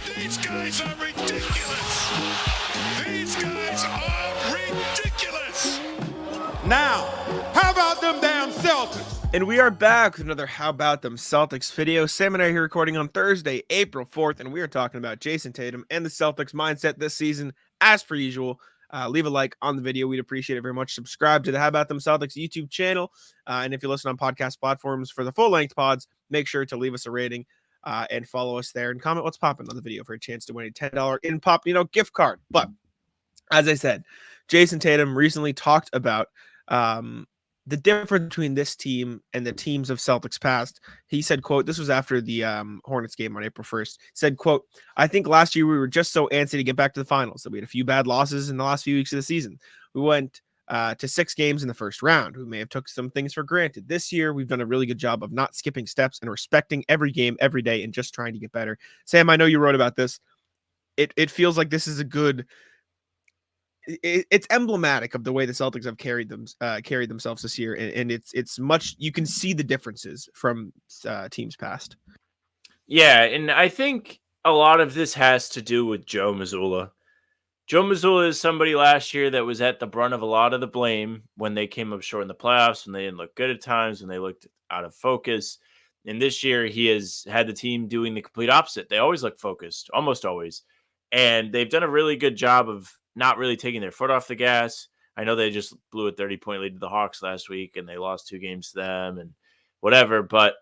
These guys are ridiculous. These guys are ridiculous. Now, how about them damn Celtics? And we are back with another How About Them Celtics video. Sam and I are here recording on Thursday, April 4th, and we are talking about Jayson Tatum and the Celtics mindset this season, as per usual. Leave a like on the video. We'd appreciate it very much. Subscribe to the How About Them Celtics YouTube channel. And if you listen on podcast platforms for the full-length pods, make sure to leave us a rating and follow us there and comment what's popping on the video for a chance to win a $10 in-pop, gift card. But as I said, Jayson Tatum recently talked about the difference between this team and the teams of Celtics past. He said, quote, this was after the Hornets game on April 1st, said, quote, I think last year we were just so antsy to get back to the finals that we had a few bad losses in the last few weeks of the season. We went to 6 games in the first round. We may have took some things for granted. This year, we've done a really good job of not skipping steps and respecting every game, every day, and just trying to get better. Sam, I know you wrote about this. It feels like this is a good... It's emblematic of the way the Celtics have carried themselves this year, and it's much, you can see the differences from teams past. Yeah, and I think a lot of this has to do with Joe Mazzulla. Joe Mazzulla is somebody last year that was at the brunt of a lot of the blame when they came up short in the playoffs, when they didn't look good at times, when they looked out of focus. And this year he has had the team doing the complete opposite. They always look focused, almost always. And they've done a really good job of not really taking their foot off the gas. I know they just blew a 30-point lead to the Hawks last week, and they lost 2 games to them and whatever. But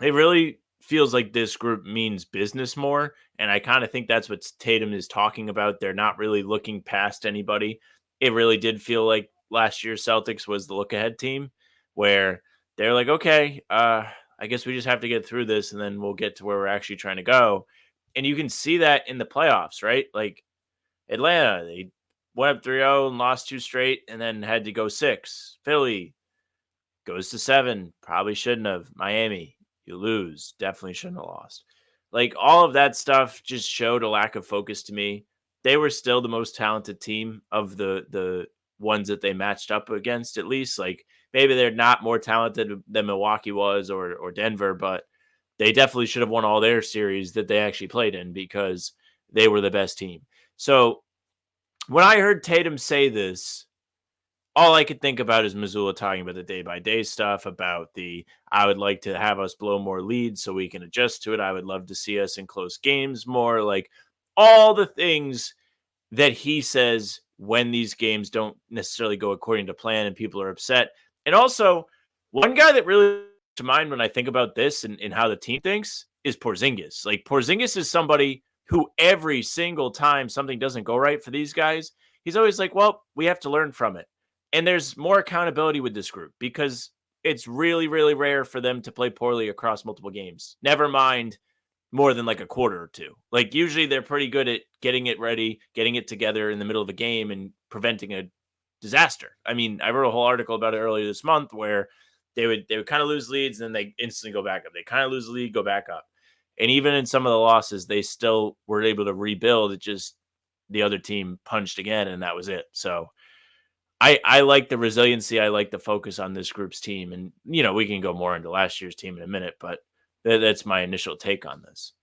it really feels like this group means business more. And I kind of think that's what Tatum is talking about. They're not really looking past anybody. It really did feel like last year's Celtics was the look-ahead team where they're like, okay, I guess we just have to get through this, and then we'll get to where we're actually trying to go. And you can see that in the playoffs, right? Like Atlanta, they went up 3-0 and lost 2 straight and then had to go 6. Philly goes to 7. Probably shouldn't have. Miami, you lose. Definitely shouldn't have lost. Like all of that stuff just showed a lack of focus to me. They were still the most talented team of the ones that they matched up against, at least. Like maybe they're not more talented than Milwaukee was or Denver, but they definitely should have won all their series that they actually played in because they were the best team. So when I heard Tatum say this, all I could think about is Mazzulla talking about the day-by-day stuff, about I would like to have us blow more leads so we can adjust to it. I would love to see us in close games more. Like all the things that he says when these games don't necessarily go according to plan and people are upset. And also, one guy that really to mind when I think about this and how the team thinks is Porzingis. Like Porzingis is somebody who every single time something doesn't go right for these guys, he's always like, well, we have to learn from it. And there's more accountability with this group because it's really, really rare for them to play poorly across multiple games. Never mind more than like a quarter or 2. Like usually they're pretty good at getting it ready, getting it together in the middle of a game and preventing a disaster. I mean, I wrote a whole article about it earlier this month where they would kind of lose leads and then they instantly go back up. They kind of lose the lead, go back up. And even in some of the losses, they still were able to rebuild. It just the other team punched again, and that was it. So I like the resiliency. I like the focus on this group's team. And, we can go more into last year's team in a minute, but that's my initial take on this.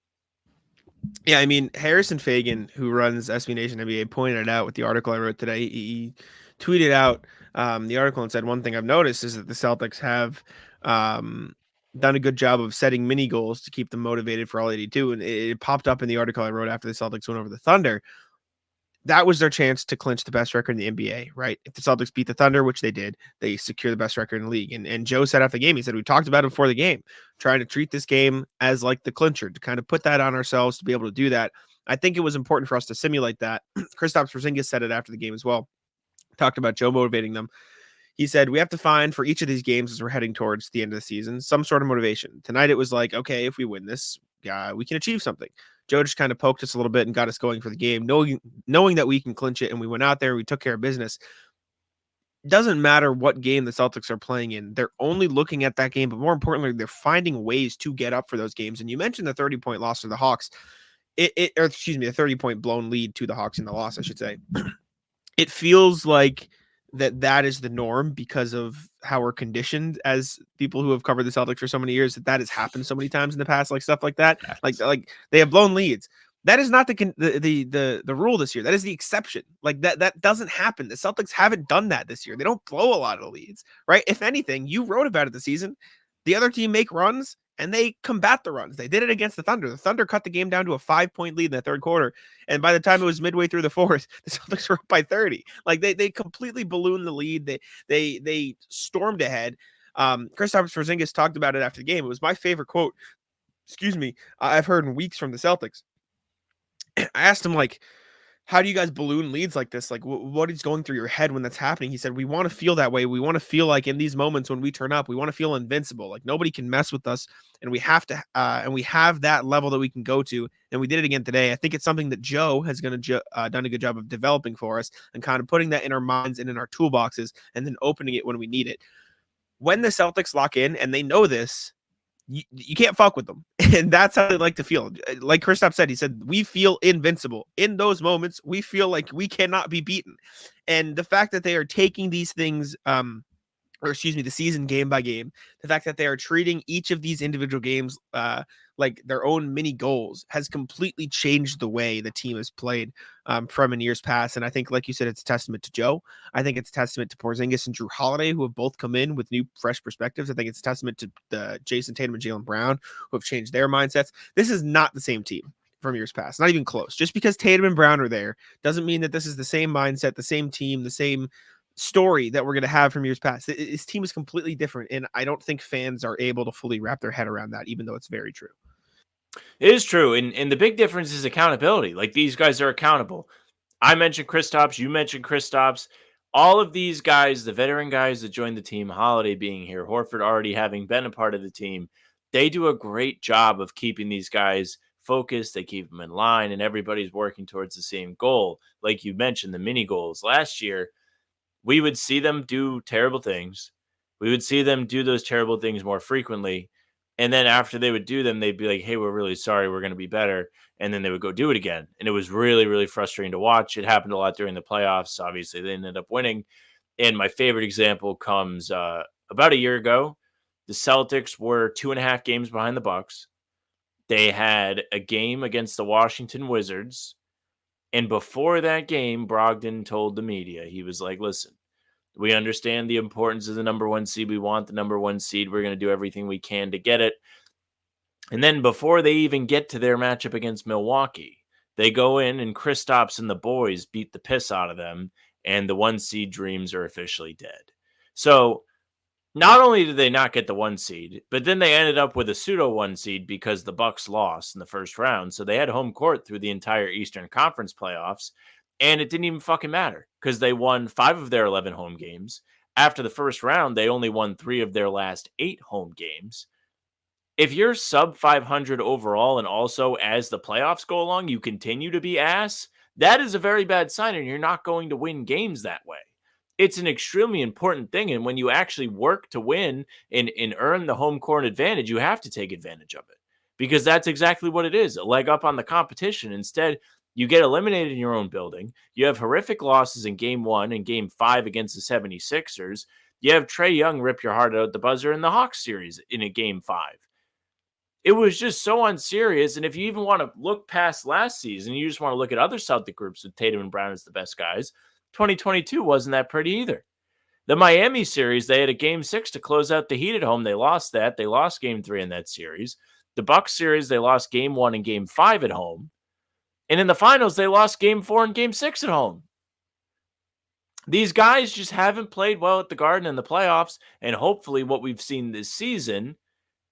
Yeah, I mean, Harrison Fagan, who runs SB Nation NBA, pointed it out with the article I wrote today. He tweeted out the article and said, one thing I've noticed is that the Celtics have done a good job of setting mini goals to keep them motivated for all 82. And it popped up in the article I wrote after the Celtics went over the Thunder. That was their chance to clinch the best record in the NBA, right? If the Celtics beat the Thunder, which they did, they secure the best record in the league. And Joe said after the game, he said, we talked about it before the game, trying to treat this game as like the clincher, to kind of put that on ourselves to be able to do that. I think it was important for us to simulate that. Kristaps Porzingis said it after the game as well. Talked about Joe motivating them. He said, we have to find for each of these games as we're heading towards the end of the season, some sort of motivation. Tonight, it was like, okay, if we win this, we can achieve something. Joe just kind of poked us a little bit and got us going for the game, knowing that we can clinch it. And we went out there, we took care of business. Doesn't matter what game the Celtics are playing in. They're only looking at that game, but more importantly, they're finding ways to get up for those games. And you mentioned the 30-point loss to the Hawks. The 30-point blown lead to the Hawks in the loss, I should say. It feels like that is the norm because of how we're conditioned as people who have covered the Celtics for so many years, that has happened so many times in the past, like stuff like that. Like they have blown leads, That is not the rule this year. That is the exception. Like that doesn't happen. The Celtics haven't done that this year. They don't blow a lot of leads, right? If anything, you wrote about it this season. The other team make runs and they combat the runs. They did it against the Thunder. The Thunder cut the game down to a 5-point lead in the third quarter, and by the time it was midway through the fourth, the Celtics were up by 30. Like they completely ballooned the lead. They stormed ahead. Kristaps Porzingis talked about it after the game. It was my favorite quote. Excuse me. I've heard in weeks from the Celtics. I asked him, like, how do you guys balloon leads like this? Like, what is going through your head when that's happening? He said, we want to feel that way. We want to feel like in these moments when we turn up, we want to feel invincible. Like nobody can mess with us. And we have to, and we have that level that we can go to. And we did it again today. I think it's something that Joe has done a good job of developing for us and kind of putting that in our minds and in our toolboxes and then opening it when we need it. When the Celtics lock in and they know this, you can't fuck with them. And that's how they like to feel. Like Kristaps said, he said, we feel invincible. In those moments, we feel like we cannot be beaten. And the fact that they are taking these things, the season game by game, the fact that they are treating each of these individual games like their own mini goals has completely changed the way the team has played from in years past. And I think, like you said, it's a testament to Joe. I think it's a testament to Porzingis and Drew Holiday, who have both come in with new, fresh perspectives. I think it's a testament to the Jayson Tatum and Jaylen Brown, who have changed their mindsets. This is not the same team from years past, not even close. Just because Tatum and Brown are there doesn't mean that this is the same mindset, the same team, the same story that we're going to have from years past. This team is completely different, and I don't think fans are able to fully wrap their head around that, even though it's very true. It is true, and the big difference is accountability. Like, these guys are accountable. I mentioned Kristaps, you mentioned Kristaps. All of these guys, the veteran guys that joined the team, Holiday being here, Horford already having been a part of the team, they do a great job of keeping these guys focused. They keep them in line, and everybody's working towards the same goal. Like you mentioned, the mini goals. Last year, we would see them do terrible things. We would see them do those terrible things more frequently. And then after they would do them, they'd be like, hey, we're really sorry. We're going to be better. And then they would go do it again. And it was really, really frustrating to watch. It happened a lot during the playoffs. Obviously, they ended up winning. And my favorite example comes about a year ago. The Celtics were 2.5 games behind the Bucks. They had a game against the Washington Wizards. And before that game, Brogdon told the media, he was like, listen, we understand the importance of the number 1 seed. We want the number 1 seed. We're going to do everything we can to get it. And then before they even get to their matchup against Milwaukee, they go in and Kristaps and the boys beat the piss out of them, and the 1 seed dreams are officially dead. So not only did they not get the 1 seed, but then they ended up with a pseudo 1 seed because the Bucks lost in the first round. So they had home court through the entire Eastern Conference playoffs, and it didn't even fucking matter because they won 5 of their 11 home games. After the first round, they only won 3 of their last 8 home games. If you're sub 500 overall and also as the playoffs go along, you continue to be ass, that is a very bad sign, and you're not going to win games that way. It's an extremely important thing, and when you actually work to win and earn the home court advantage, you have to take advantage of it because that's exactly what it is, a leg up on the competition. Instead, you get eliminated in your own building. You have horrific losses in Game 1 and Game 5 against the 76ers. You have Trae Young rip your heart out at the buzzer in the Hawks series in a Game 5. It was just so unserious. And if you even want to look past last season, you just want to look at other Celtic groups with Tatum and Brown as the best guys, 2022 wasn't that pretty either. The Miami series, they had a Game 6 to close out the Heat at home. They lost that. They lost Game 3 in that series. The Bucks series, they lost Game 1 and Game 5 at home. And in the finals, they lost Game 4 and Game 6 at home. These guys just haven't played well at the Garden in the playoffs, and hopefully what we've seen this season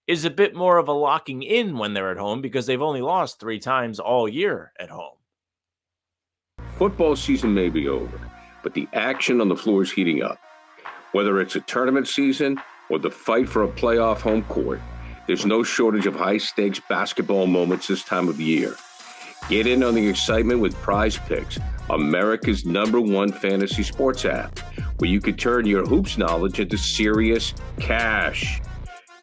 is a bit more of a locking in when they're at home because they've only lost 3 times all year at home. Football season may be over, but the action on the floor is heating up. Whether it's a tournament season or the fight for a playoff home court, there's no shortage of high-stakes basketball moments this time of year. Get in on the excitement with PrizePicks, America's #1 fantasy sports app, where you can turn your hoops knowledge into serious cash.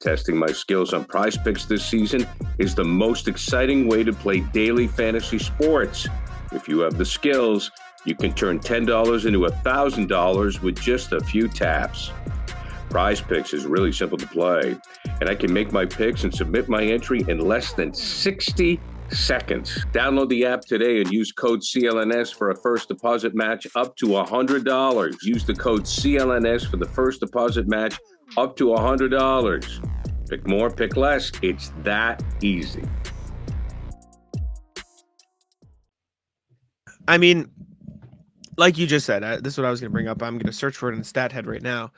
Testing my skills on PrizePicks this season is the most exciting way to play daily fantasy sports. If you have the skills, you can turn $10 into $1,000 with just a few taps. PrizePicks is really simple to play, and I can make my picks and submit my entry in less than 60 seconds. Download the app today and use code CLNS for a first deposit match up to $100. Use the code CLNS for the first deposit match up to $100. Pick more, pick less. It's that easy. I mean, like you just said, this is what I was going to bring up. I'm going to search for it in StatHead right now.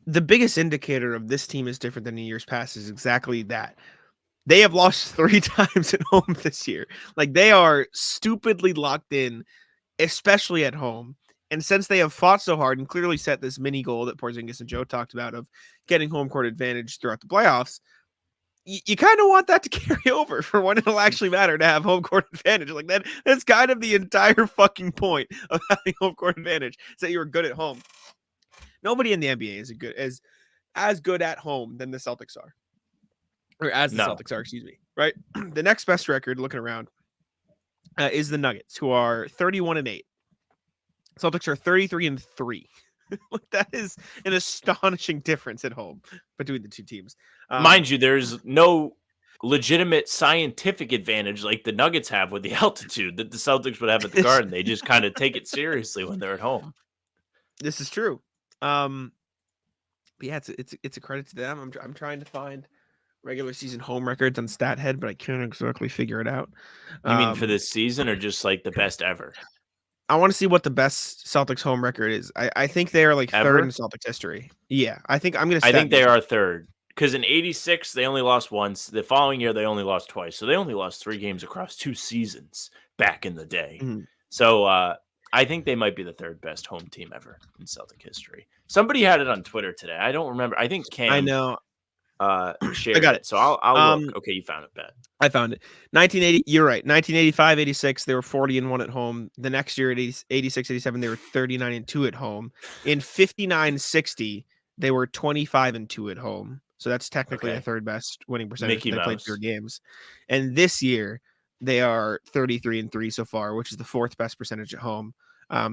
The biggest indicator of this team is different than in years past is exactly that. They have lost 3 times at home this year. Like, they are stupidly locked in, especially at home. And since they have fought so hard and clearly set this mini goal that Porzingis and Joe talked about of getting home court advantage throughout the playoffs, you kind of want that to carry over for when it'll actually matter to have home court advantage. Like, that's kind of the entire fucking point of having home court advantage, is that you're good at home. Nobody in the NBA is as good at home than the Celtics are. Or as the Celtics are, excuse me, right? The next best record, looking around, is the Nuggets, who are 31-8. Celtics are 33-3. Look, that is an astonishing difference at home between the two teams. Mind you, there's no legitimate scientific advantage like the Nuggets have with the altitude that the Celtics would have at the Garden. They just kind of take it seriously when they're at home. This is true. But yeah, it's a credit to them. I'm trying to find regular season home records on StatHead, but I can't exactly figure it out. You mean for this season or just like the best ever? I want to see what the best Celtics home record is. I think they are like Ever? third in Celtics history. Yeah, I think they are third because in '86 they only lost once. The following year they only lost twice, so they only lost 3 games across 2 seasons back in the day. Mm-hmm. So I think they might be the third best home team ever in Celtic history. Somebody had it on Twitter today. I don't remember. I think Cam. I know. Shared I got it. So I'll look. Okay, you found it, Bet. I found it. 1980. You're right. 1985, 86. They were 40-1 at home. The next year, at 86, 87, they were 39-2 at home. In 59, 60, they were 25-2 at home. So that's technically a third best winning percentage. Mickey They Mouse. played 4 games. And this year, they are 33-3 so far, which is the 4th best percentage at home.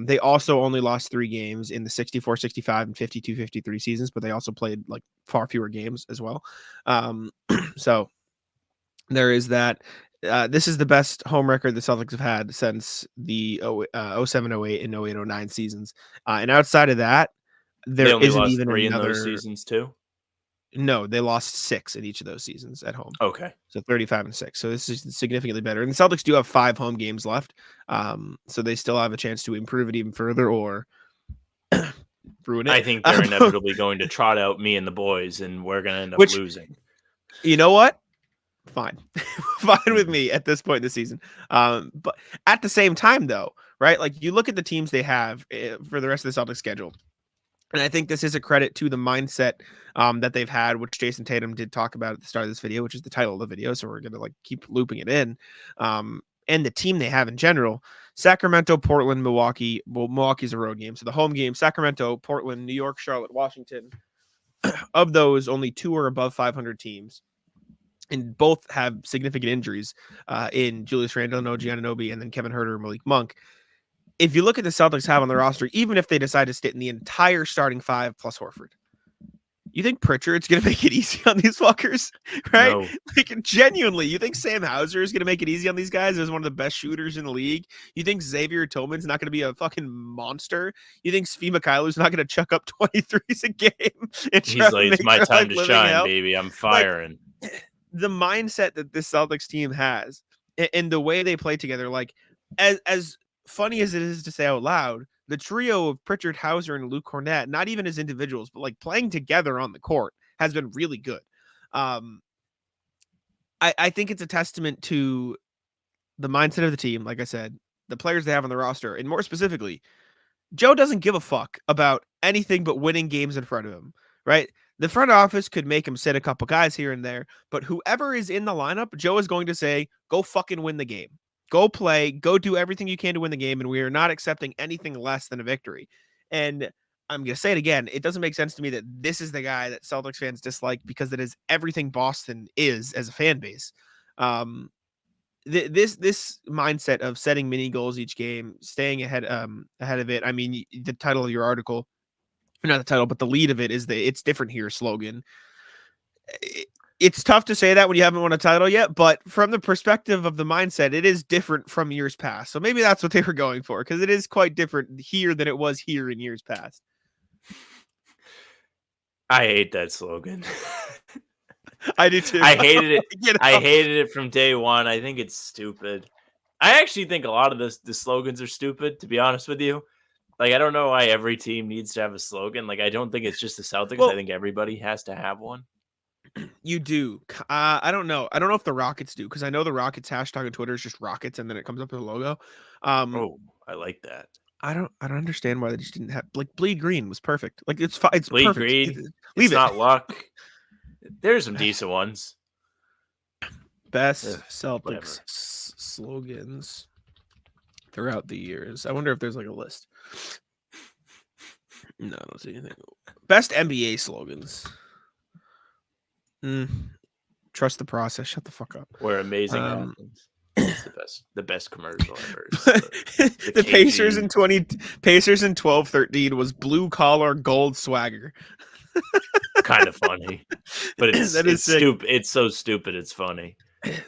They also only lost 3 games in the 64-65 and 52-53 seasons, but they also played like far fewer games as well. So there is that. This is the best home record the Celtics have had since the 07-08 and 08-09 seasons. And outside of that, there isn't even 3 another in those seasons too. No, they lost 6 in each of those seasons at home. Okay. So 35-6. So this is significantly better. And the Celtics do have 5 home games left. So they still have a chance to improve it even further or ruin it. I think they're inevitably going to trot out me and the boys, and we're going to end up losing. You know what? Fine. Fine with me at this point in the season. But at the same time, though, right? Like, you look at the teams they have for the rest of the Celtics schedule. And I think this is a credit to the mindset that they've had, which Jayson Tatum did talk about at the start of this video, which is the title of the video. So we're going to like keep looping it in. And the team they have in general: Sacramento, Portland, Milwaukee. Well, Milwaukee's a road game. So the home game: Sacramento, Portland, New York, Charlotte, Washington. Of those, only 2 are above 500 teams. And both have significant injuries in Julius Randle and OG Anunoby, and then Kevin Huerter and Malik Monk. If you look at the Celtics have on their roster, even if they decide to sit in the entire starting 5 plus Horford, you think Pritchard's going to make it easy on these fuckers, right? No. Like, genuinely, you think Sam Hauser is going to make it easy on these guys as one of the best shooters in the league? You think Xavier Tillman's not going to be a fucking monster? You think Svi Mikhailu's not going to chuck up 23s a game? He's like, it's my time to shine, baby. I'm firing. Like, the mindset that this Celtics team has and the way they play together, like, as funny as it is to say out loud, the trio of Pritchard, Hauser, and Luke Cornett, not even as individuals, but like playing together on the court, has been really good. I think it's a testament to the mindset of the team, like I said, the players they have on the roster, and more specifically, Joe doesn't give a fuck about anything but winning games in front of him, right? The front office could make him sit a couple guys here and there, but whoever is in the lineup, Joe is going to say, go fucking win the game. Go play, go do everything you can to win the game, and we are not accepting anything less than a victory. And I'm going to say it again, it doesn't make sense to me that this is the guy that Celtics fans dislike, because that is everything Boston is as a fan base. This mindset of setting mini goals each game, staying ahead of it. I mean, the title of your article, not the title, but the lead of it is the "It's different here" slogan. it's tough to say that when you haven't won a title yet, but from the perspective of the mindset, it is different from years past. So maybe that's what they were going for, because it is quite different here than it was here in years past. I hate that slogan. I do too. I hated it. You know? I hated it from day one. I think it's stupid. I actually think a lot of the slogans are stupid, to be honest with you. Like, I don't know why every team needs to have a slogan. Like, I don't think it's just the Celtics. Well, I think everybody has to have one. You do. I don't know. I don't know if the Rockets do, because I know the Rockets hashtag on Twitter is just Rockets, and then it comes up with a logo. Oh, I like that. I don't understand why they just didn't have, like, bleed green was perfect. Like, it's fine. It's Bleed perfect. green. Leave It's it. not luck. There's some decent ones. Best Ugh, Celtics whatever. slogans throughout the years. I wonder if there's like a list. No, I don't see anything. Best NBA slogans. Trust the process. Shut the fuck up. Where amazing Um, happens. It's the best commercial ever. The Pacers KG. in 12-13 was blue collar gold swagger. Kind of funny, but it's That is it's sick. stupid. It's so stupid. It's funny.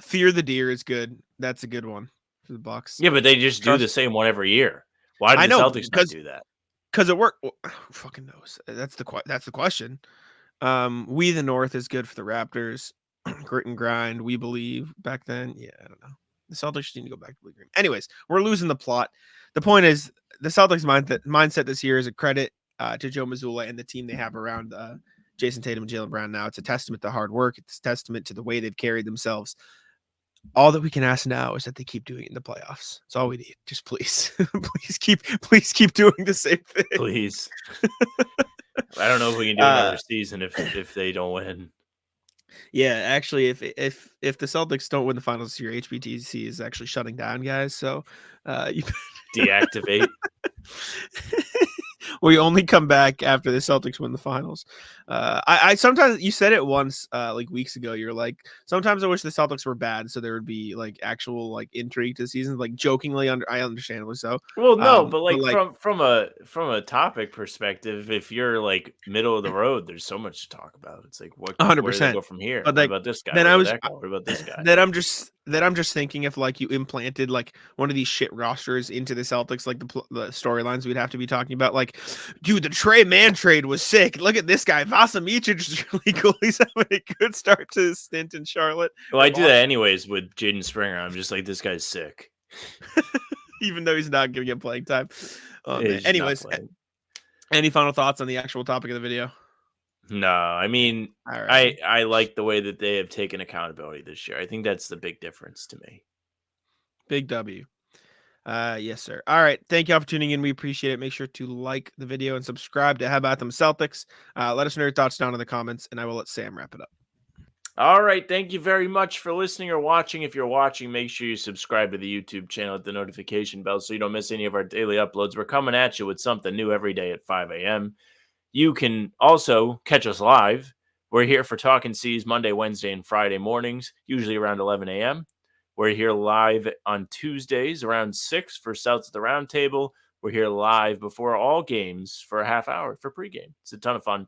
Fear the Deer is good. That's a good one for the Bucks. Yeah, but they just do Trust- the same one every year. Why I do the know, Celtics not because- do that? Because it worked. Well, who fucking knows? That's the question. We the North is good for the Raptors. Grit and grind. We believe back then. Yeah, I don't know. The Celtics need to go back to blue green. Anyways, we're losing the plot. The point is the Celtics mindset this year is a credit to Joe Mazzulla and the team they have around Jayson Tatum and Jaylen Brown. Now it's a testament to hard work. It's a testament to the way they've carried themselves. All that we can ask now is that they keep doing it in the playoffs. That's all we need. Just please, please keep doing the same thing. Please. I don't know if we can do another season if they don't win. Yeah, actually, if the Celtics don't win the finals this year, HBTC is actually shutting down, guys. So you Deactivate. we only come back after the Celtics win the finals. I sometimes, you said it once like weeks ago, you're like, sometimes I wish the Celtics were bad so there would be like actual like intrigue to the season, like jokingly, I understandably so. Well, no, but but, like from a topic perspective, if you're like middle of the road, there's so much to talk about. It's like where do they 100%. go from here? But, What like, about this guy? then What I about was- that guy? What about this guy? That I'm just thinking if like you implanted like one of these shit rosters into the Celtics, like the storylines we'd have to be talking about, like, dude, the Trey Mann trade was sick. Look at this guy, Vasa Micic is really cool. He's having a good start to his stint in Charlotte. Well, I do that anyways with Jaden Springer. I'm just like, this guy's sick. Even though he's not giving him playing time. Yeah, he's Man. just not Anyways, playing. any final thoughts on the actual topic of the video? No, I mean, All right. I like the way that they have taken accountability this year. I think that's the big difference to me. Big W. Yes, sir. All right. Thank y'all for tuning in. We appreciate it. Make sure to like the video and subscribe to How About Them Celtics. Let us know your thoughts down in the comments, and I will let Sam wrap it up. All right. Thank you very much for listening or watching. If you're watching, make sure you subscribe to the YouTube channel, hit the notification bell so you don't miss any of our daily uploads. We're coming at you with something new every day at 5 a.m. You can also catch us live. We're here for Talking C's Monday, Wednesday, and Friday mornings, usually around 11 a.m. We're here live on Tuesdays around 6 for Souths at the Roundtable. We're here live before all games for a half hour for pregame. It's a ton of fun.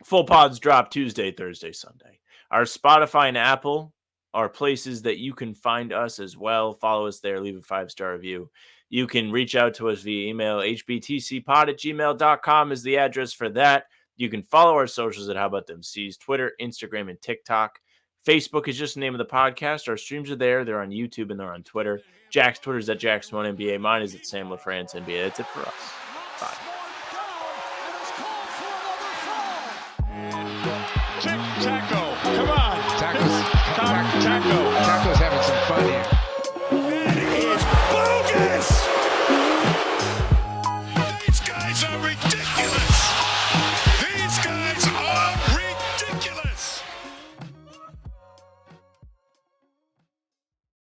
Full pods drop Tuesday, Thursday, Sunday. Our Spotify and Apple are places that you can find us as well. Follow us there. Leave a 5-star review. You can reach out to us via email. hbtcpod@gmail.com is the address for that. You can follow our socials at How About Them C's, Twitter, Instagram, and TikTok. Facebook is just the name of the podcast. Our streams are there. They're on YouTube and they're on Twitter. Jack's Twitter is at JackSimoneNBA. Mine is at Sam LaFrance NBA. That's it for us. Bye.